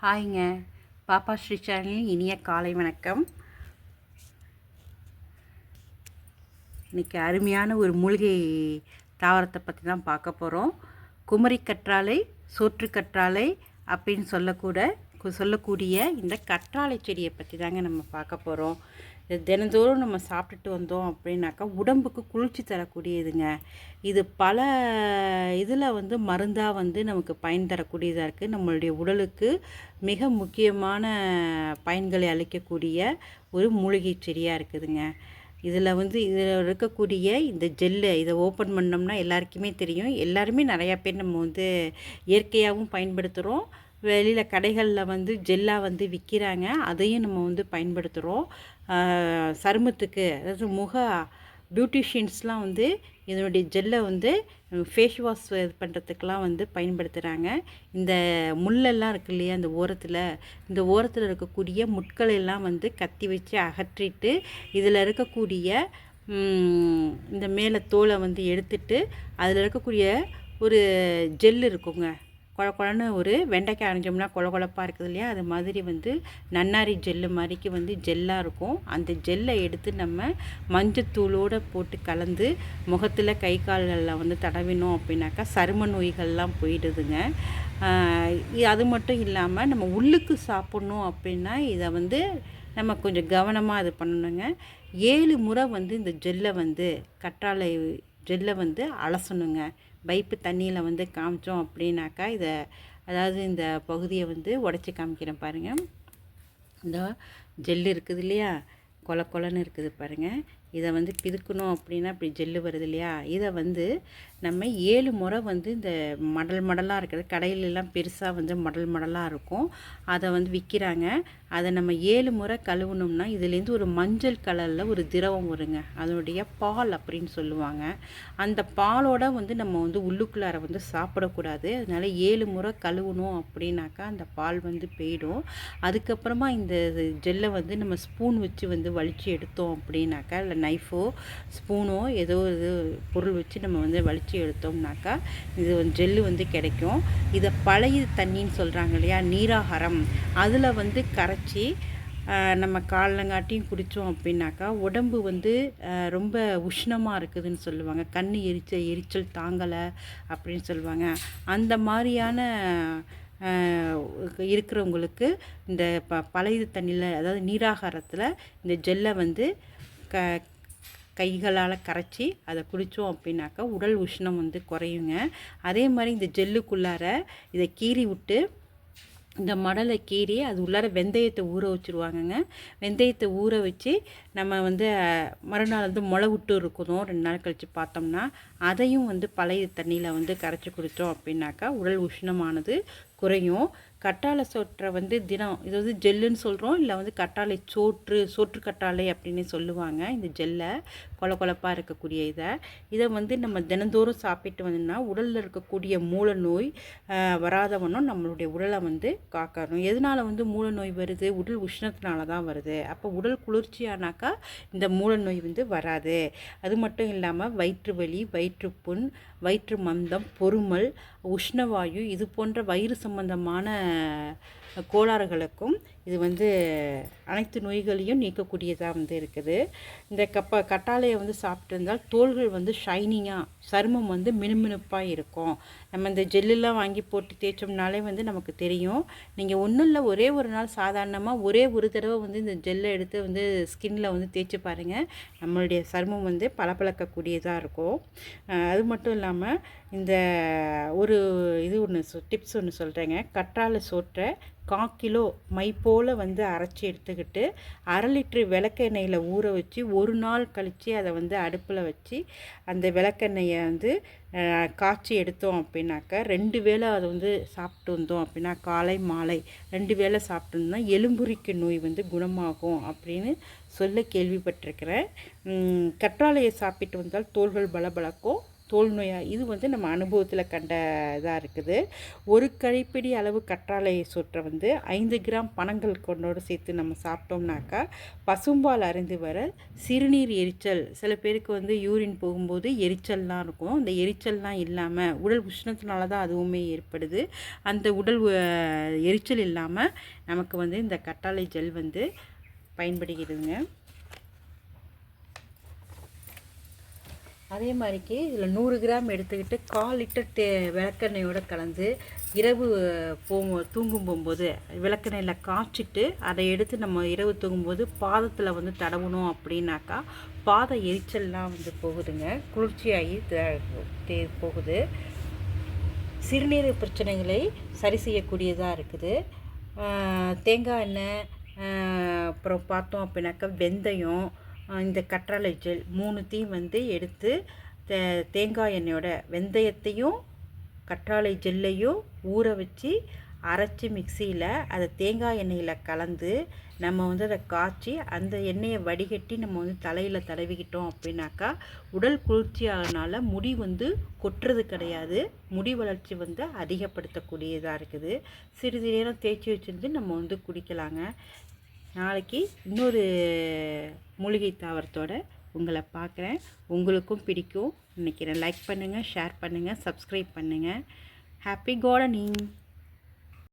ஹாய்ங்க. பாப்பா ஸ்ரீ சேனலின் இனிய காலை வணக்கம். இன்றைக்கி அருமையான ஒரு மூலிகை தாவரத்தை பற்றி தான் பார்க்க போகிறோம். குமரி கற்றாழை, சோற்று கற்றாழை அப்படின்னு சொல்லக்கூடிய இந்த கற்றாழை செடியை பற்றி தாங்க நம்ம பார்க்க போகிறோம். இது தினந்தோறும் நம்ம சாப்பிட்டுட்டு வந்தோம் அப்படின்னாக்கா உடம்புக்கு குளிர்ச்சி தரக்கூடியதுங்க. இது பல இதில் மருந்தாக நமக்கு பயன் தரக்கூடியதாக இருக்குது. நம்மளுடைய உடலுக்கு மிக முக்கியமான பயன்களை அளிக்கக்கூடிய ஒரு மூலிகை செடியாக இருக்குதுங்க. இதில் இதில் இருக்கக்கூடிய இந்த ஜெல்லை இதை ஓப்பன் பண்ணோம்னா எல்லாருக்குமே தெரியும். எல்லாருமே நிறையா பேர் நம்ம இயற்கையாகவும் பயன்படுத்துகிறோம். வெளியில் கடைகளில் ஜெல்லாக விற்கிறாங்க. அதையும் நம்ம பயன்படுத்துகிறோம். சருமத்துக்கு, அதாவது பியூட்டிஷியன்ஸ்லாம் இதனுடைய ஜெல்லை ஃபேஸ் வாஷ் இது பண்ணுறதுக்கெலாம் பயன்படுத்துகிறாங்க. இந்த முள்ளெல்லாம் இருக்கு இல்லையா, இந்த ஓரத்தில் இருக்கக்கூடிய முட்களெல்லாம் கத்தி வச்சு அகற்றிட்டு இதில் இருக்கக்கூடிய இந்த மேலே தோலை எடுத்துட்டு அதில் இருக்கக்கூடிய ஒரு ஜெல் இருக்குங்க. குழன்னு ஒரு வெண்டைக்காய் அரைஞ்சோம்னா கொழப்பாக இருக்குது இல்லையா, அது மாதிரி நன்னாரி ஜெல்லு மாதிரிக்கு ஜெல்லாக இருக்கும். அந்த ஜெல்லை எடுத்து நம்ம மஞ்சத்தூளோடு போட்டு கலந்து முகத்தில் கை கால்களில் தடவினோம் அப்படின்னாக்கா சரும நோய்கள்லாம் போயிடுதுங்க. அது மட்டும் இல்லாமல் நம்ம உள்ளுக்கு சாப்பிட்ணும் அப்படின்னா இதை நம்ம கொஞ்சம் கவனமாக இது பண்ணணுங்க. 7 முறை இந்த ஜெல்லை கற்றாழை ஜெல்லை அலசணுங்க. பைப்பு தண்ணியில் காமிச்சோம் அப்படின்னாக்கா அதாவது இந்த பகுதியை உடச்சி காமிக்கிறேன் பாருங்கள். இந்த ஜெல்லு இருக்குது இல்லையா, கொலன்னு இருக்குது பாருங்கள். இதை பிதுக்கணும் அப்படின்னா இப்படி ஜெல்லு வருது இல்லையா, இதை நம்ம 7 முறை இந்த மடலாக இருக்கிறது கடையிலெல்லாம் பெருசாக மடலாக இருக்கும். அதை விற்கிறாங்க. அதை நம்ம 7 முறை கழுவுனோம்னா இதுலேருந்து ஒரு மஞ்சள் கலரில் ஒரு திரவம் வருங்க. அதனுடைய பால் அப்படின்னு சொல்லுவாங்க. அந்த பாலோட நம்ம உள்ளுக்குள்ளார சாப்பிடக்கூடாது. அதனால் 7 முறை கழுவணும் அப்படின்னாக்கா அந்த பால் போயிடும். அதுக்கப்புறமா இந்த ஜெல்லை நம்ம ஸ்பூன் வச்சு வலித்து எடுத்தோம் அப்படின்னாக்கா, இல்லை நைஃபோ ஸ்பூனோ ஏதோ இது பொருள் வச்சு நம்ம வலித்து எடுத்தோம்னாக்கா இது ஜெல்லு கிடைக்கும். இதை பழைய தண்ணின்னு சொல்கிறாங்க இல்லையா, நீராகாரம், அதில் கரைச்சி நம்ம காலங்காட்டியும் குடித்தோம் அப்படின்னாக்கா உடம்பு ரொம்ப உஷ்ணமாக இருக்குதுன்னு சொல்லுவாங்க. கண் எரிச்சல் தாங்கலை அப்படின்னு சொல்லுவாங்க. அந்த மாதிரியான இருக்கிறவங்களுக்கு இந்த பழைய தண்ணியில், அதாவது நீராகாரத்தில் இந்த ஜெல்லை கைகளால் கரைச்சி அதை குடித்தோம் அப்படின்னாக்கா உடல் உஷ்ணம் குறையுங்க. அதே மாதிரி இந்த ஜெல்லுக்குள்ளார இதை கீறி விட்டு, இந்த மடலை கீறி அது உள்ளார வெந்தயத்தை ஊற வச்சுருவாங்கங்க. வெந்தயத்தை ஊற வச்சு நம்ம மறுநாள் முளை விட்டு இருக்கணும். 2 நாள் கழித்து பார்த்தோம்னா அதையும் பழைய தண்ணியில் கரைச்சி குடித்தோம் அப்படின்னாக்கா உடல் உஷ்ணமானது குறையும். கற்றாழை சோற்றை தினம் இது ஜெல்லுன்னு சொல்கிறோம், இல்லை கற்றாழை சோற்று கற்றாழை அப்படின்னு சொல்லுவாங்க. இந்த ஜெல்லை கொலப்பாக இருக்கக்கூடிய இதை நம்ம தினந்தோறும் சாப்பிட்டு வந்தோம்னா உடலில் இருக்கக்கூடிய மூல நோய் வராதவனும் நம்மளுடைய உடலை காக்கணும். எதனால் மூல நோய் வருது? உடல் உஷ்ணத்தினால தான் வருது. அப்போ உடல் குளிர்ச்சியானாக்கா இந்த மூல நோய் வராது. அது மட்டும் இல்லாமல் வயிற்று வலி, வயிற்றுப்புண், வயிற்று மந்தம், பொறுமல், உஷ்ணவாயு, இது போன்ற வயிறு சம்பந்தமான கோளாறுகளுக்கும் இது அனைத்து நோய்களையும் நீக்கக்கூடியதாக இருக்குது. இந்த கற்றாழையை சாப்பிட்டு இருந்தால் தோள்கள் ஷைனிங்காக, சருமம் மினுமினுப்பாக இருக்கும். நம்ம இந்த ஜெல்லுலாம் வாங்கி போட்டு தேய்ச்சோம்னாலே நமக்கு தெரியும். நீங்கள் ஒன்றும் இல்லை, ஒரே ஒரு நாள் சாதாரணமாக ஒரே ஒரு தடவை இந்த ஜெல்லை எடுத்து ஸ்கின்னில் தேய்ச்சி பாருங்கள். நம்மளுடைய சருமம் பளபளக்கக்கூடியதாக இருக்கும். அது மட்டும் இல்லாமல் இந்த ஒரு டிப்ஸ் ஒன்று சொல்கிறேங்க. கற்றாழை சோற்றை 1/4 கிலோ மை போல் அரைச்சி எடுத்துக்கிட்டு 1/2 லிட்ரு விளக்கெண்ணெயில் ஊற வச்சு ஒரு நாள் கழித்து அதை அடுப்பில் வச்சு அந்த விளக்கெண்ணெயை காய்ச்சி எடுத்தோம் அப்படின்னாக்கா 2 வேளை அதை சாப்பிட்டு வந்தோம் அப்படின்னா, காலை மாலை 2 வேளை சாப்பிட்டு வந்தோம்னா எலும்புரிக்கு நோய் குணமாகும் அப்படின்னு சொல்ல கேள்விப்பட்டிருக்கிறேன். கற்றாழையை சாப்பிட்டு வந்தால் தோள்கள் பளபளக்கும், தோல் நோயாக. இது வந்து நம்ம அனுபவத்தில் கண்ட இதாக இருக்குது. ஒரு கைப்பிடி அளவு கற்றாழை சோற்றை வந்து 5 கிராம் பனங்கள் கொண்டோடு சேர்த்து நம்ம சாப்பிட்டோம்னாக்கா பசும்பால் அருந்து வர சிறுநீர் எரிச்சல், சில பேருக்கு வந்து யூரின் போகும்போது எரிச்சல்லாம் இருக்கும், அந்த எரிச்சல்லாம் இல்லாமல் உடல் உஷ்ணத்தினால தான் அதுவுமே ஏற்படுது. அந்த உடல் எரிச்சல் இல்லாமல் நமக்கு வந்து இந்த கற்றாழை ஜெல் வந்து பயன்படுகிறதுங்க. அதே மாதிரிக்கு இதில் 100 கிராம் எடுத்துக்கிட்டு 1/4 லிட்டர் விளக்கெண்ணெயோடு கலந்து இரவு தூங்கும் போகும்போது விளக்கெண்ணெயில் காய்ச்சிட்டு அதை எடுத்து நம்ம இரவு தூங்கும்போது பாதத்தில் வந்து தடவணும் அப்படின்னாக்கா பாத எரிச்சல்லாம் வந்து போகுதுங்க, குளிர்ச்சியாகி போகுது. சிறுநீரக பிரச்சனைகளை சரி செய்யக்கூடியதாக இருக்குது. தேங்காய் எண்ணெய், அப்புறம் பார்த்தோம் அப்படின்னாக்கா வெந்தயம், இந்த கற்றாழை ஜெல் 3த்தையும் வந்து எடுத்து தேங்காய் எண்ணெயோட வெந்தயத்தையும் கற்றாழை ஜெல்லையும் ஊற வச்சு அரைச்சி மிக்சியில் அதை தேங்காய் எண்ணெயில் கலந்து நம்ம வந்து அதை காய்ச்சி அந்த எண்ணெயை வடிகட்டி நம்ம வந்து தலையில் தடவிக்கிட்டோம் அப்படின்னாக்கா உடல் குளிர்ச்சியாகனால முடி வந்து கொட்டுறது கிடையாது, முடி வளர்ச்சி வந்து அதிகப்படுத்தக்கூடியதாக இருக்குது. சிறிது நேரம் தேய்ச்சி வச்சுருந்து நம்ம வந்து குடிக்கலாங்க. நாளைக்கு இன்னொரு மூலிகை தாவரத்தோடு உங்களை பார்க்குறேன். உங்களுக்கும் பிடிக்கும் நினைக்கிறேன். லைக் பண்ணுங்கள், ஷேர் பண்ணுங்கள், சப்ஸ்கிரைப் பண்ணுங்கள். Happy gardening.